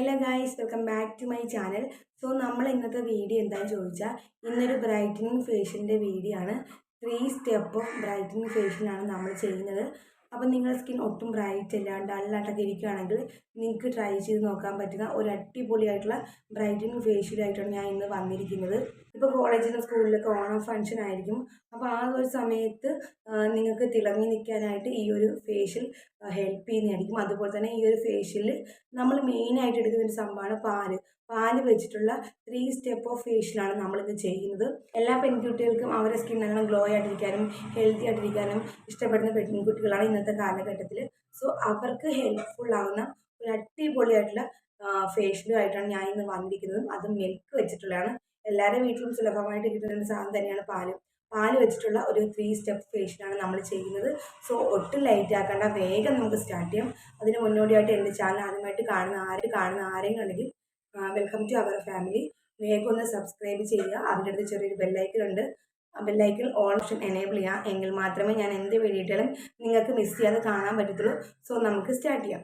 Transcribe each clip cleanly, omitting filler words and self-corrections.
Hello guys, welcome back to my channel. So നമ്മൾ ഇന്നത്തെ video എന്താണെന്ന് ചോദിച്ചാൽ ഇന്നൊരു ബ്രൈറ്റനിങ് ഫേഷ്യലിൻ്റെ വീഡിയോ ആണ്. 3 സ്റ്റെപ്പ് ബ്രൈറ്റനിങ് ഫേഷ്യലാണ് നമ്മൾ ചെയ്യുന്നത്. അപ്പം നിങ്ങളുടെ സ്കിൻ ഒട്ടും ബ്രൈറ്റ് അല്ല, ഡള്ളായിട്ടൊക്കെ ഇരിക്കുകയാണെങ്കിൽ നിങ്ങൾക്ക് ട്രൈ ചെയ്ത് നോക്കാൻ പറ്റുന്ന ഒരു അടിപൊളിയായിട്ടുള്ള ബ്രൈറ്റനിങ് ഫേഷ്യലായിട്ടാണ് ഞാൻ ഇന്ന് വന്നിരിക്കുന്നത്. ഇപ്പോൾ കോളേജിലും സ്കൂളിലൊക്കെ ഓണം ഫംഗ്ഷൻ ആയിരിക്കും. അപ്പോൾ ആ ഒരു സമയത്ത് നിങ്ങൾക്ക് തിളങ്ങി നിൽക്കാനായിട്ട് ഈ ഒരു ഫേഷ്യൽ ഹെൽപ്പ് ചെയ്യുന്നതായിരിക്കും. അതുപോലെ തന്നെ ഈ ഒരു ഫേഷ്യലിൽ നമ്മൾ മെയിനായിട്ട് എടുക്കുന്ന ഒരു സംഭവമാണ് പാല് വെച്ചിട്ടുള്ള 3 സ്റ്റെപ്പ് ഓഫ് ഫേഷ്യലാണ് നമ്മളിത് ചെയ്യുന്നത്. എല്ലാ പെൺകുട്ടികൾക്കും അവരുടെ സ്കിൻ അങ്ങനെ ഗ്ലോ ആയിട്ടിരിക്കാനും ഹെൽത്തി ആയിട്ടിരിക്കാനും ഇഷ്ടപ്പെടുന്ന പെൺകുട്ടികളാണ് ഇന്നത്തെ കാലഘട്ടത്തിൽ. സോ അവർക്ക് ഹെൽപ്ഫുൾ ആവുന്ന ഒരു അടിപൊളിയായിട്ടുള്ള ഫേഷ്യലുമായിട്ടാണ് ഞാൻ ഇന്ന് വന്നിരിക്കുന്നത്. അത് മിൽക്ക് വെച്ചിട്ടുള്ളതാണ്. എല്ലാവരുടെ വീട്ടിലും സുലഭമായിട്ട് കിട്ടുന്ന ഒരു സാധനം തന്നെയാണ് പാല് വെച്ചിട്ടുള്ള ഒരു 3 സ്റ്റെപ്പ് ഫേഷ്യലാണ് നമ്മൾ ചെയ്യുന്നത്. സോ ഒട്ടും ലൈറ്റ് ആക്കേണ്ട, വേഗം നമുക്ക് സ്റ്റാർട്ട് ചെയ്യാം. അതിന് മുന്നോടിയായിട്ട് എൻ്റെ ചാനൽ ആദ്യമായിട്ട് കാണുന്ന ആരെങ്കിലും ഉണ്ടെങ്കിൽ വെൽക്കം ടു അവർ ഫാമിലി. വേഗം ഒന്ന് സബ്സ്ക്രൈബ് ചെയ്യുക. അതിൻ്റെ അടുത്ത് ചെറിയൊരു ബെല്ലൈക്കൺ ഉണ്ട്. ആ ബെല്ലൈക്കൺ ഓൾ ഓപ്ഷൻ എനേബിൾ ചെയ്യുക. എങ്കിൽ മാത്രമേ ഞാൻ എന്ത് വീഡിയോ ഇട്ടാലും നിങ്ങൾക്ക് മിസ് ചെയ്യാതെ കാണാൻ പറ്റത്തുള്ളൂ. സോ നമുക്ക് സ്റ്റാർട്ട് ചെയ്യാം.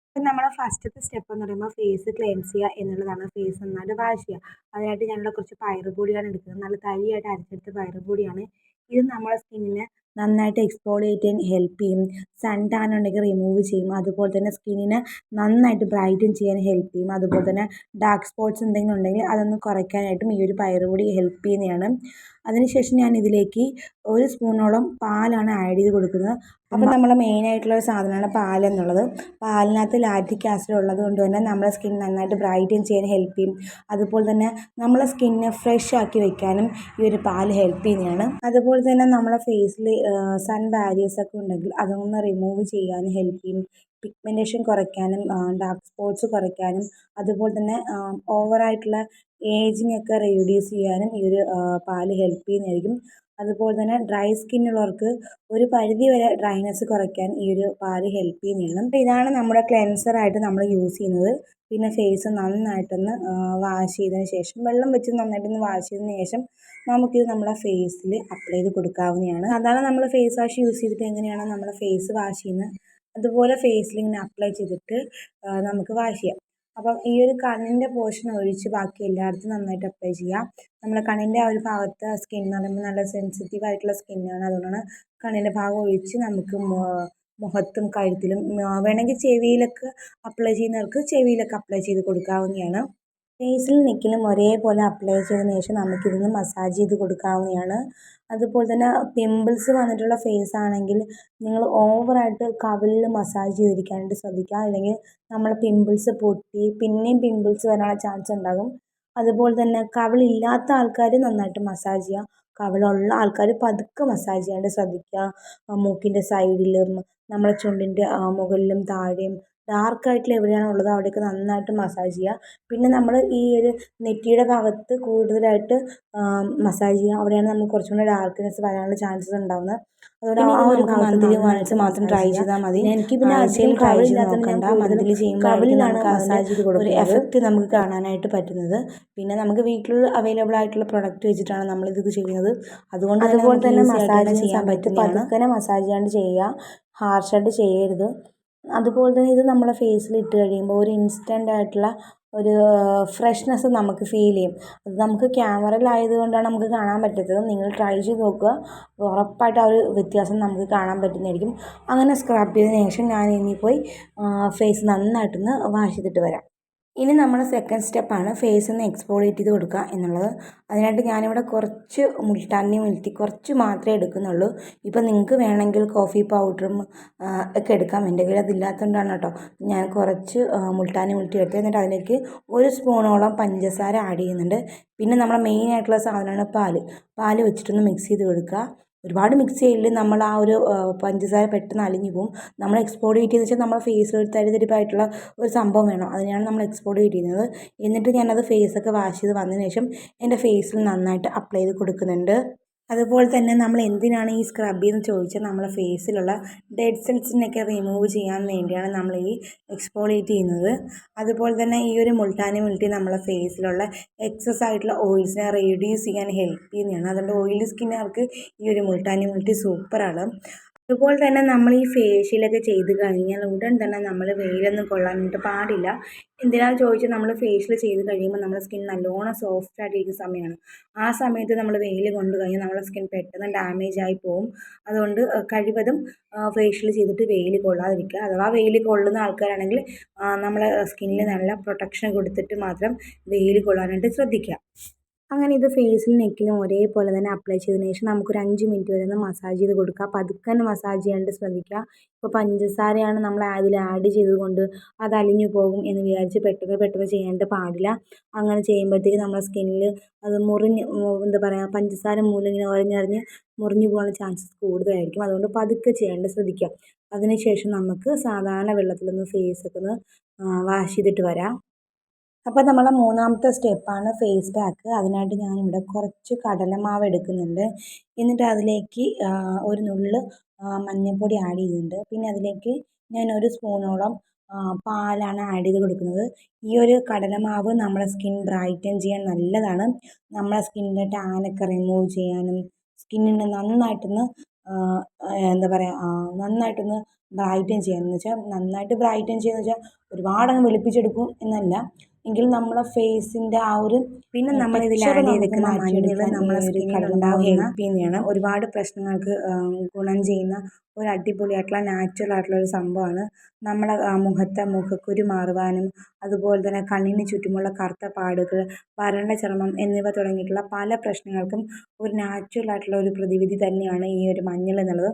അപ്പം നമ്മുടെ ഫസ്റ്റത്തെ സ്റ്റെപ്പ് എന്ന് പറയുമ്പോൾ ഫേസ് ക്ലെൻസ് ചെയ്യുക എന്നുള്ളതാണ്. ഫേസ് നന്നായിട്ട് വാഷ് ചെയ്യുക. അതിനായിട്ട് ഞാനിവിടെ കുറച്ച് പയറുപൊടിയാണ് എടുക്കുന്നത്. നല്ല തരിയായിട്ട് അരച്ചെടുത്ത പയറുപൊടിയാണ്. ഇത് നമ്മുടെ സ്കിന്നിനെ നന്നായിട്ട് എക്സ്ഫോളിയേറ്റ് ചെയ്യാൻ ഹെൽപ്പ് ചെയ്യും. സൺ ടാൻ ഉണ്ടെങ്കിൽ റിമൂവ് ചെയ്യും. അതുപോലെ തന്നെ സ്കിന്നിനെ നന്നായിട്ട് ബ്രൈറ്റൻ ചെയ്യാൻ ഹെൽപ്പ് ചെയ്യും. അതുപോലെ തന്നെ ഡാർക്ക് സ്പോട്ട്സ് എന്തെങ്കിലും ഉണ്ടെങ്കിൽ അതൊന്ന് കുറയ്ക്കാനായിട്ടും ഈ ഒരു പയറുപൊടി ഹെൽപ്പ് ചെയ്യുന്നതാണ്. അതിനുശേഷം ഞാൻ ഇതിലേക്ക് 1 സ്പൂണോളം പാലാണ് ആഡ് ചെയ്ത് കൊടുക്കുന്നത്. അപ്പം നമ്മൾ മെയിനായിട്ടുള്ള ഒരു സാധനമാണ് പാലെന്നുള്ളത്. പാലിനകത്ത് ലാക്റ്റിക് ആസിഡ് ഉള്ളത് കൊണ്ട് തന്നെ നമ്മുടെ സ്കിൻ നന്നായിട്ട് ബ്രൈറ്റൻ ചെയ്യാൻ ഹെൽപ്പ് ചെയ്യും. അതുപോലെ തന്നെ നമ്മളെ സ്കിന്നിനെ ഫ്രഷ് ആക്കി വെക്കാനും ഈ ഒരു പാല് ഹെൽപ്പ് ചെയ്യുന്നതാണ്. അതുപോലെ തന്നെ നമ്മളെ ഫേസിൽ സൺ ബാരിയേഴ്സൊക്കെ ഉണ്ടെങ്കിൽ അതൊന്ന് റിമൂവ് ചെയ്യാനും ഹെൽപ്പ് ചെയ്യും. പിഗ്മെൻറ്റേഷൻ കുറയ്ക്കാനും ഡാർക്ക് സ്പോട്ട്സ് കുറയ്ക്കാനും അതുപോലെ തന്നെ ഓവറായിട്ടുള്ള ഏജിങ് ഒക്കെ റെഡ്യൂസ് ചെയ്യാനും ഈ ഒരു പാല് ഹെൽപ്പ് ചെയ്യുന്നതായിരിക്കും. അതുപോലെ തന്നെ ഡ്രൈ സ്കിന്നുള്ളവർക്ക് ഒരു പരിധി വരെ ഡ്രൈനെസ് കുറയ്ക്കാൻ ഈ ഒരു പാല് ഹെൽപ്പ് ചെയ്യുന്നതാണ്. അപ്പോൾ ഇതാണ് നമ്മുടെ ക്ലെൻസറായിട്ട് നമ്മൾ യൂസ് ചെയ്യുന്നത്. പിന്നെ ഫേസ് നന്നായിട്ടൊന്ന് വാഷ് ചെയ്തതിന് ശേഷം വെള്ളം വെച്ച് നന്നായിട്ടൊന്ന് വാഷ് ചെയ്തതിന് ശേഷം നമുക്കിത് നമ്മളെ ഫേസിൽ അപ്ലൈ ചെയ്ത് കൊടുക്കാവുന്നതാണ്. അതാണ് നമ്മൾ ഫേസ് വാഷ് യൂസ് ചെയ്തിട്ട് എങ്ങനെയാണ് നമ്മളെ ഫേസ് വാഷ് ചെയ്യുന്നത് അതുപോലെ ഫേസിൽ ഇങ്ങനെ അപ്ലൈ ചെയ്തിട്ട് നമുക്ക് വാഷ് ചെയ്യാം. അപ്പം ഈ ഒരു കണ്ണിൻ്റെ പോർഷൻ ഒഴിച്ച് ബാക്കി എല്ലായിടത്തും നന്നായിട്ട് അപ്ലൈ ചെയ്യാം. നമ്മുടെ കണ്ണിൻ്റെ ആ ഒരു ഭാഗത്ത് സ്കിൻ എന്ന് പറയുമ്പോൾ നല്ല സെൻസിറ്റീവ് ആയിട്ടുള്ള സ്കിന്നാണ്. അതുകൊണ്ടാണ് കണ്ണിൻ്റെ ഭാഗം ഒഴിച്ച് നമുക്ക് മുഖത്തും കഴുത്തിലും വേണമെങ്കിൽ ചെവിയിലൊക്കെ അപ്ലൈ ചെയ്യുന്നവർക്ക് ചെവിയിലൊക്കെ അപ്ലൈ ചെയ്ത് കൊടുക്കാവുന്നതാണ്. ഫേസിൽ നെക്കിലും ഒരേപോലെ അപ്ലൈ ചെയ്തതിന് ശേഷം നമുക്കിതൊന്ന് മസാജ് ചെയ്ത് കൊടുക്കാവുന്നതാണ്. അതുപോലെ തന്നെ പിമ്പിൾസ് വന്നിട്ടുള്ള ഫേസ് ആണെങ്കിൽ നിങ്ങൾ ഓവറായിട്ട് കവിളിൽ മസാജ് ചെയ്തിരിക്കാനായിട്ട് ശ്രദ്ധിക്കുക. അല്ലെങ്കിൽ നമ്മളെ പിമ്പിൾസ് പൊട്ടി പിന്നെയും പിമ്പിൾസ് വരാനുള്ള ചാൻസ് ഉണ്ടാകും. അതുപോലെ തന്നെ കവിളില്ലാത്ത ആൾക്കാർ നന്നായിട്ട് മസാജ് ചെയ്യുക. കവിളുള്ള ആൾക്കാർ പതുക്കെ മസാജ് ചെയ്യാണ്ട് ശ്രദ്ധിക്കുക. മൂക്കിൻ്റെ സൈഡിലും നമ്മുടെ ചുണ്ടിൻ്റെ മുകളിലും താഴെയും ഡാർക്കായിട്ടുള്ള എവിടെയാണോ ഉള്ളത് അവിടെയൊക്കെ നന്നായിട്ട് മസാജ് ചെയ്യുക. പിന്നെ നമ്മൾ ഈ ഒരു നെറ്റിയുടെ ഭാഗത്ത് കൂടുതലായിട്ട് മസാജ് ചെയ്യുക. അവിടെയാണ് നമുക്ക് കുറച്ചും കൂടി ഡാർക്ക്നെസ് വരാനുള്ള ചാൻസസ് ഉണ്ടാകുന്നത്. അതുകൊണ്ട് ആ ഒരു മന്ത്ലി വൺസ് മാത്രം ട്രൈ ചെയ്താൽ മതി. എനിക്ക് പിന്നെ ആഴ്ചയിൽ ട്രൈ ചെയ്ത് നോക്കണ്ട. മന്ത്ലി ചെയ്യുമ്പോഴാണ് മസാജ് ചെയ്ത് കൊടുക്കുന്ന ഒരു എഫക്റ്റ് നമുക്ക് കാണാനായിട്ട് പറ്റുന്നത്. പിന്നെ നമുക്ക് വീട്ടിൽ അവൈലബിൾ ആയിട്ടുള്ള പ്രൊഡക്റ്റ് വെച്ചിട്ടാണ് നമ്മളിത് ചെയ്യുന്നത്. അതുപോലെ തന്നെ മസാജ് ചെയ്യാൻ പറ്റും. പതുക്കെ മസാജ് ചെയ്യാണ്ട് ചെയ്യുക, ഹാർഷായിട്ട് ചെയ്യരുത്. അതുപോലെ തന്നെ ഇത് നമ്മളെ ഫേസിൽ ഇട്ട് കഴിയുമ്പോൾ ഒരു ഇൻസ്റ്റൻ്റ് ആയിട്ടുള്ള ഒരു ഫ്രഷ്നെസ് നമുക്ക് ഫീൽ ചെയ്യും. അത് നമുക്ക് ക്യാമറയിലായതുകൊണ്ടാണ് നമുക്ക് കാണാൻ പറ്റാത്തത്. നിങ്ങൾ ട്രൈ ചെയ്ത് നോക്കുക, ഉറപ്പായിട്ട് ആ ഒരു വ്യത്യാസം നമുക്ക് കാണാൻ പറ്റുന്നതായിരിക്കും. അങ്ങനെ സ്ക്രബ് ചെയ്തതിന് ശേഷം ഞാൻ ഇനി പോയി ഫേസ് നന്നായിട്ടൊന്ന് വാഷ് ചെയ്തിട്ട് വരാം. ഇനി നമ്മുടെ സെക്കൻഡ് സ്റ്റെപ്പാണ് ഫേസ് ഒന്ന് എക്സ്ഫോളിയേറ്റ് ചെയ്ത് കൊടുക്കുക എന്നുള്ളത്. അതിനായിട്ട് ഞാനിവിടെ കുറച്ച് മുൾട്ടാനി മിൽറ്റി കുറച്ച് മാത്രമേ എടുക്കുന്നുള്ളൂ. ഇപ്പം നിങ്ങൾക്ക് വേണമെങ്കിൽ കോഫി പൗഡറും ഒക്കെ എടുക്കാം. എൻ്റെ കയ്യിൽ അതില്ലാത്തതുകൊണ്ടാണ് കേട്ടോ ഞാൻ കുറച്ച് മുൾട്ടാനി മിൽറ്റി എടുത്തത്. എന്നിട്ട് അതിലേക്ക് 1 സ്പൂണോളം പഞ്ചസാര ആഡ് ചെയ്യുന്നുണ്ട്. പിന്നെ നമ്മുടെ മെയിൻ ആയിട്ടുള്ള സാധനമാണ് പാല് വെച്ചിട്ടൊന്ന് മിക്സ് ചെയ്ത് കൊടുക്കുക. ഒരുപാട് മിക്സ് ചെയ്യില്ല. നമ്മൾ ആ ഒരു പഞ്ചസാര പെട്ടെന്ന് അലിഞ്ഞു പോകും. നമ്മൾ എക്സ്ഫോളിയേറ്റ് ചെയ്തെന്ന് വെച്ചാൽ നമ്മുടെ ഫേസിൽ ഒരു തരിതരിപ്പായിട്ടുള്ള ഒരു സംഭവം വേണം. അതിനാണ് നമ്മൾ എക്സ്ഫോളിയേറ്റ് ചെയ്യുന്നത്. എന്നിട്ട് ഞാനത് ഫേസൊക്കെ വാഷ് ചെയ്ത് വന്നതിന് ശേഷം എൻ്റെ ഫേസിൽ നന്നായിട്ട് അപ്ലൈ ചെയ്ത് കൊടുക്കുന്നുണ്ട്. അതുപോലെ തന്നെ നമ്മൾ എന്തിനാണ് ഈ സ്ക്രബ് എന്ന് ചോദിച്ചാൽ നമ്മളെ ഫേസിലുള്ള ഡെഡ് സെൽസിനൊക്കെ റിമൂവ് ചെയ്യാൻ വേണ്ടിയാണ് നമ്മൾ ഈ എക്സ്ഫോളിയേറ്റ് ചെയ്യുന്നത്. അതുപോലെ തന്നെ ഈ ഒരു മുൾട്ടാനി മിൽറ്റി നമ്മളെ ഫേസിലുള്ള എക്സസ് ആയിട്ടുള്ള ഓയിൽസിനെ റെഡ്യൂസ് ചെയ്യാൻ ഹെൽപ്പ് ചെയ്യുന്നതാണ്. അതുകൊണ്ട് ഓയിലി സ്കിന്നുകാർക്ക് ഈ ഒരു മുൾട്ടാനി മിൽറ്റി സൂപ്പറാണ്. അതുപോലെ തന്നെ നമ്മൾ ഈ ഫേഷ്യലൊക്കെ ചെയ്ത് കഴിഞ്ഞാൽ ഉടൻ തന്നെ നമ്മൾ വെയിലൊന്നും കൊള്ളാനായിട്ട് പാടില്ല. എന്തിനാണെന്ന് ചോദിച്ചാൽ നമ്മൾ ഫേഷ്യൽ ചെയ്ത് കഴിയുമ്പോൾ നമ്മുടെ സ്കിൻ നല്ലോണം സോഫ്റ്റ് ആയിട്ടിരിക്കുന്ന സമയമാണ്. ആ സമയത്ത് നമ്മൾ വെയിൽ കൊണ്ട് കഴിഞ്ഞാൽ നമ്മുടെ സ്കിൻ പെട്ടെന്ന് ഡാമേജ് ആയി പോകും. അതുകൊണ്ട് കഴിവതും ഫേഷ്യൽ ചെയ്തിട്ട് വെയിൽ കൊള്ളാതിരിക്കുക. അഥവാ വെയിൽ കൊള്ളുന്ന ആൾക്കാരാണെങ്കിൽ നമ്മളെ സ്കിന്നിൽ നല്ല പ്രൊട്ടക്ഷൻ കൊടുത്തിട്ട് മാത്രം വെയിൽ കൊള്ളാനായിട്ട് ശ്രദ്ധിക്കുക. അങ്ങനെ ഇത് ഫേസിലും നെക്കിലും ഒരേപോലെ തന്നെ അപ്ലൈ ചെയ്തതിന് ശേഷം നമുക്കൊരു 5 മിനിറ്റ് വരെ ഒന്ന് മസാജ് ചെയ്ത് കൊടുക്കുക. പതുക്കെ തന്നെ മസാജ് ചെയ്യാനായിട്ട് ശ്രദ്ധിക്കുക. ഇപ്പോൾ പഞ്ചസാരയാണ് നമ്മൾ അതിൽ ആഡ് ചെയ്തതുകൊണ്ട് അത് അലിഞ്ഞു പോകും എന്ന് വിചാരിച്ച് പെട്ടെന്ന് ചെയ്യാനായിട്ട് പാടില്ല. അങ്ങനെ ചെയ്യുമ്പോഴത്തേക്ക് നമ്മുടെ സ്കിന്നിൽ അത് എന്താ പറയുക, പഞ്ചസാര മൂലം ഇങ്ങനെ ഉരഞ്ഞുരഞ്ഞ് മുറിഞ്ഞു പോകാനുള്ള ചാൻസസ് കൂടുതലായിരിക്കും. അതുകൊണ്ട് പതുക്കെ ചെയ്യാനായിട്ട് ശ്രദ്ധിക്കുക. അതിനുശേഷം നമുക്ക് സാധാരണ വെള്ളത്തിലൊന്ന് ഫേസൊക്കെ ഒന്ന് വാഷ് ചെയ്തിട്ട് വരാം. അപ്പോൾ നമ്മളെ മൂന്നാമത്തെ സ്റ്റെപ്പാണ് ഫേസ് പാക്ക്. അതിനായിട്ട് ഞാനിവിടെ കുറച്ച് കടലമാവ് എടുക്കുന്നുണ്ട്. എന്നിട്ട് അതിലേക്ക് ഒരു നുള്ള് മഞ്ഞൾപ്പൊടി ആഡ് ചെയ്യുന്നുണ്ട്. പിന്നെ അതിലേക്ക് ഞാൻ ഒരു സ്പൂണോളം പാലാണ് ആഡ് ചെയ്ത് കൊടുക്കുന്നത്. ഈ ഒരു കടലമാവ് നമ്മുടെ സ്കിൻ ബ്രൈറ്റൻ ചെയ്യാൻ നല്ലതാണ്. നമ്മളെ സ്കിന്നിലെ ടാനൊക്കെ റിമൂവ് ചെയ്യാനും സ്കിന്നിനെ നന്നായിട്ടൊന്ന് എന്താ പറയുക, നന്നായിട്ടൊന്ന് ബ്രൈറ്റൻ ചെയ്യാനെന്ന് വെച്ചാൽ, നന്നായിട്ട് ബ്രൈറ്റൻ ചെയ്യുക വെച്ചാൽ ഒരുപാടങ്ങ് വെളുപ്പിച്ചെടുക്കും എന്നല്ല, എങ്കിലും നമ്മളെ ഫേസിൻ്റെ ആ ഒരു പിന്നെ നമ്മളിതിൽ ആഡ് ചെയ്തേക്കുന്ന മഞ്ഞൾ നമ്മളെ സ്കിന്നിലുണ്ടാവുന്ന ഹെൽപ്പ് ചെയ്യുന്നതാണ്. ഒരുപാട് പ്രശ്നങ്ങൾക്ക് ഗുണം ചെയ്യുന്ന ഒരു അടിപൊളിയായിട്ടുള്ള നാച്ചുറൽ ആയിട്ടുള്ള ഒരു സംഭവമാണ്. നമ്മളെ മുഖത്തെ മുഖക്കുരു മാറുവാനും അതുപോലെ തന്നെ കണ്ണിന് ചുറ്റുമുള്ള കറുത്ത പാടുകൾ, വരണ്ട ചർമ്മം എന്നിവ തുടങ്ങിയിട്ടുള്ള പല പ്രശ്നങ്ങൾക്കും ഒരു നാച്ചുറൽ ആയിട്ടുള്ള ഒരു പ്രതിവിധി തന്നെയാണ് ഈ ഒരു മഞ്ഞൾ എന്നുള്ളത്.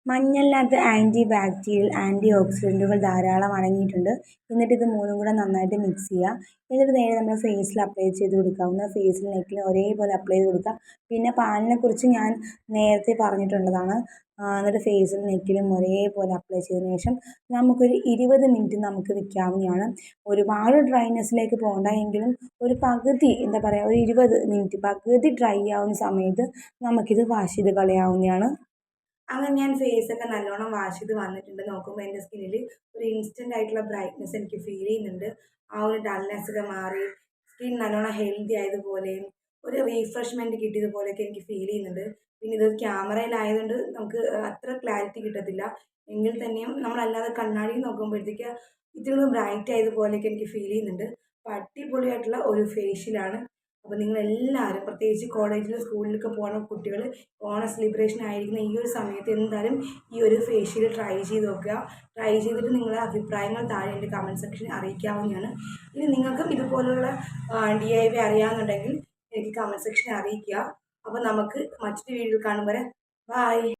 മഞ്ഞളിനകത്ത് ആൻറ്റി ബാക്ടീരിയൽ, ആൻറ്റി ഓക്സിഡൻറ്റുകൾ ധാരാളം അടങ്ങിയിട്ടുണ്ട്. എന്നിട്ട് ഇത് മൂന്നും കൂടെ നന്നായിട്ട് മിക്സ് ചെയ്യുക. എന്നിട്ട് നേരെ നമ്മൾ ഫേസിൽ അപ്ലൈ ചെയ്ത് കൊടുക്കാവുന്ന ഫേസിൽ നെക്കിൽ ഒരേപോലെ അപ്ലൈ ചെയ്ത് കൊടുക്കുക. പിന്നെ പാലിനെക്കുറിച്ച് ഞാൻ നേരത്തെ പറഞ്ഞിട്ടുള്ളതാണ്. എന്നിട്ട് ഫേസിൽ നെക്കിലും ഒരേപോലെ അപ്ലൈ ചെയ്തതിന് ശേഷം നമുക്കൊരു 20 മിനിറ്റ് നമുക്ക് വെക്കാവുന്നതാണ്. ഒരുപാട് ഡ്രൈനെസ്സിലേക്ക് പോകണ്ട, എങ്കിലും ഒരു പകുതി എന്താ പറയുക, ഒരു 20 മിനിറ്റ് പകുതി ഡ്രൈ ആവുന്ന സമയത്ത് നമുക്കിത് വാഷ് ചെയ്ത് കളയാവുന്നതാണ്. അങ്ങനെ ഞാൻ ഫേസൊക്കെ നല്ലോണം വാഷ് ചെയ്ത് വന്നിട്ടുണ്ട്. നോക്കുമ്പോൾ എൻ്റെ സ്കിന്നിൽ ഒരു ഇൻസ്റ്റൻ്റ് ആയിട്ടുള്ള ബ്രൈറ്റ്നസ് എനിക്ക് ഫീൽ ചെയ്യുന്നുണ്ട്. ആ ഒരു ഡൾനെസ് ഒക്കെ മാറി സ്കിൻ നല്ലോണം ഹെൽത്തി ആയതുപോലെയും ഒരു റീഫ്രഷ്മെൻറ്റ് കിട്ടിയതുപോലെയൊക്കെ എനിക്ക് ഫീൽ ചെയ്യുന്നുണ്ട്. പിന്നെ ഇത് ക്യാമറയിലായതുകൊണ്ട് നമുക്ക് അത്ര ക്ലാരിറ്റി കിട്ടത്തില്ല. എങ്കിൽ തന്നെയും നമ്മളല്ലാതെ കണ്ണാടിയിൽ നോക്കുമ്പോഴത്തേക്ക് ഇതിൽ ബ്രൈറ്റ് ആയതുപോലെയൊക്കെ എനിക്ക് ഫീൽ ചെയ്യുന്നുണ്ട്. അപ്പോൾ അടിപൊളിയായിട്ടുള്ള ഒരു ഫേഷ്യലാണ്. അപ്പോൾ നിങ്ങളെല്ലാവരും, പ്രത്യേകിച്ച് കോളേജിലും സ്കൂളിലൊക്കെ പോകുന്ന കുട്ടികൾ, ഓണ സെലിബ്രേഷൻ ആയിരിക്കുന്ന ഈ ഒരു സമയത്ത് എന്തായാലും ഈ ഒരു ഫേഷ്യൽ ട്രൈ ചെയ്ത് നോക്കുക. ട്രൈ ചെയ്തിട്ട് നിങ്ങളുടെ അഭിപ്രായങ്ങൾ താഴെ എൻ്റെ കമൻറ്റ് സെക്ഷനിൽ അറിയിക്കാവുന്നതാണ്. ഇനി നിങ്ങൾക്കും ഇതുപോലുള്ള DIY അറിയാമെന്നുണ്ടെങ്കിൽ എനിക്ക് കമൻറ്റ് സെക്ഷനിൽ അറിയിക്കുക. അപ്പോൾ നമുക്ക് മറ്റൊരു വീഡിയോയിൽ കാണും വരെ ബൈ.